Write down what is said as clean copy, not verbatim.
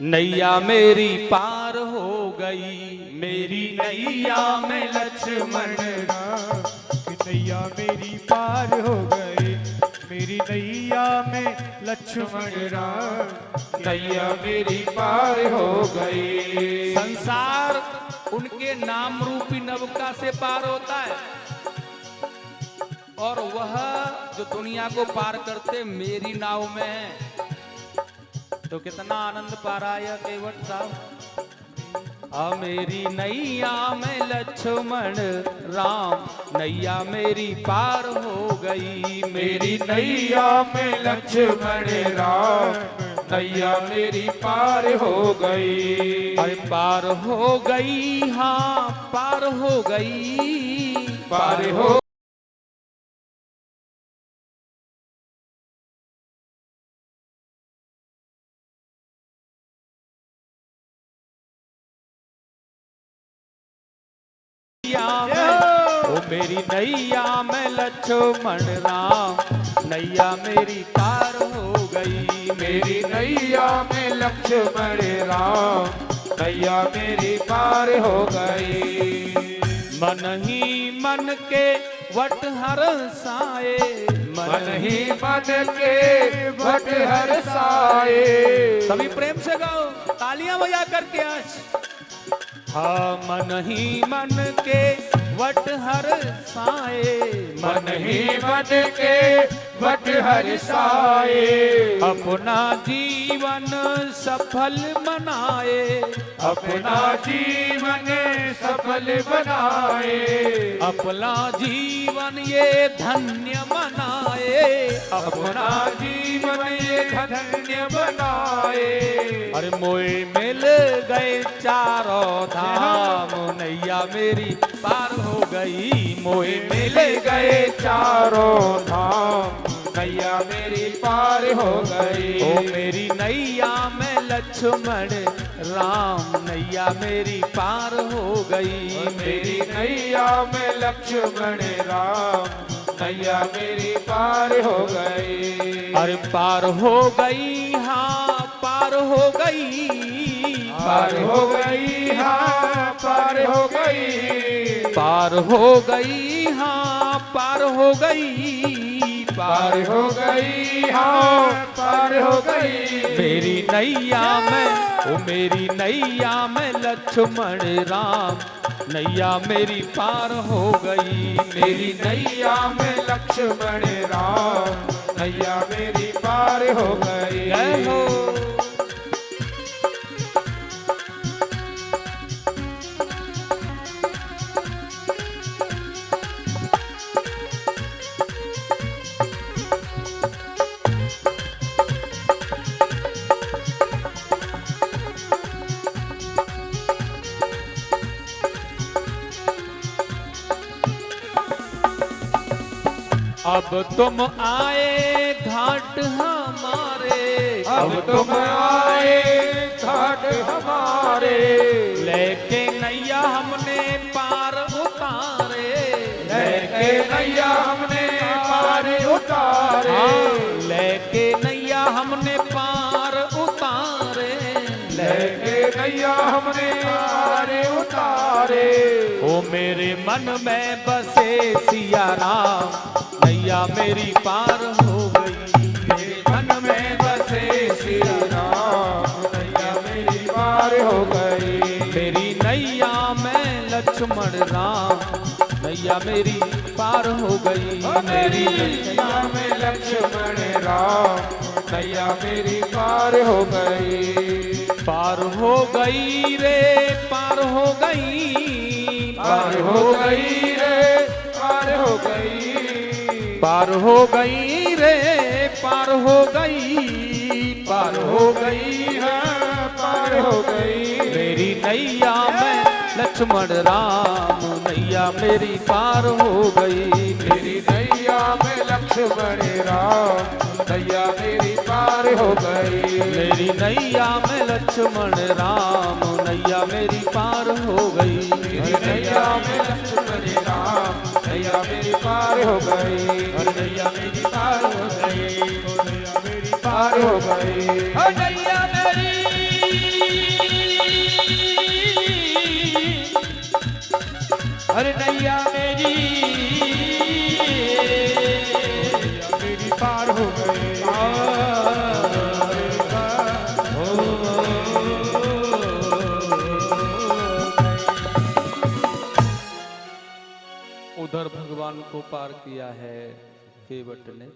नैया मेरी पार हो गई, मेरी नैया में लक्ष्मण राम कि नैया मेरी पार हो गई, मेरी नैया में लक्ष्मण राम नैया मेरी पार हो गई। संसार उनके नाम रूपी नौका से पार होता है, और वह जो दुनिया को पार करते मेरी नाव में है। तो कितना आनंद पा रहा है केवट साहब। मेरी नैया में लक्ष्मण राम, नैया मेरी पार हो गई, मेरी नैया में लक्ष्मण राम, नैया मेरी पार हो गई। अरे पार हो गई, हाँ पार हो गई, पार हो ओ मेरी नैया में लक्ष्मण राम, नैया मेरी पार हो गई, मेरी नैया में लक्ष्मण राम, नैया मेरी पार हो गई। मन ही मन के वट हर साए, मन ही मन के वट हर साए। सभी प्रेम से गाओ, तालियां बजा करके आज। हाँ मन ही मन के वट हर साए, मन ही मन के वट हर साए। अपना जीवन सफल बनाए, अपना जीवन सफल बनाए। अपना जीवन ये धन्य बनाए, अपना जीवन ये धन्य बनाए। अरे मोए मिल गए चारों धाम, नैया मेरी पार हो गई, मोए मिल गए चारों धाम, नैया मेरी पार हो गई। ओ मेरी नैया में लक्ष्मण राम, नैया मेरी पार हो गई, मेरी नैया में लक्ष्मण राम, नैया मेरी पार हो गई। अरे पार हो गई, हाँ पार हो गई, पार हो गई, हाँ पार हो गई। पार हो गई, हाँ पार हो गई, पार हो गई, हाँ पार हो गई। मेरी नैया में, ओ मेरी नैया में लक्ष्मण राम, नैया मेरी पार हो गई, मेरी नैया में लक्ष्मण राम, नैया मेरी पार हो गई। जय हो। अब तुम आए घाट हमारे, अब तुम आए घाट हमारे। लेके नैया हमने पार उतारे, लेके नैया हमने पार उतारे। लेके नैया हमने पार उतारे, लेके नैया हमने पार उतारे। ओ मेरे मन में बसे सिया राम, नैया मेरी पार हो गई, मेरे मन में बसे श्री राम, नैया मेरी पार हो गई। मेरी नैया में लक्ष्मण राम, नैया मेरी पार हो गई, मेरी नैया में लक्ष्मण राम, नैया मेरी पार हो गई। पार हो गई रे, पार हो गई, पार हो गई रे, पार हो गई। पार हो गई रे, पार हो गई, पार हो गई है, पार हो गई। मेरी नैया में लक्ष्मण राम, नैया मेरी पार हो गई, मेरी नैया में लक्ष्मण राम, नैया मेरी पार हो गई। मेरी नैया में लक्ष्मण राम, नैया मेरी पार हो गई, मेरी नैया में लक्ष्मण राम, नैया मेरी पार हो गई। नैया मेरी पार हो गई, नैया मेरी पार हो गई। नैया मेरी अरे नैया मेरी मेरी पार हो गई। उधर भगवान को पार किया है केवट ने।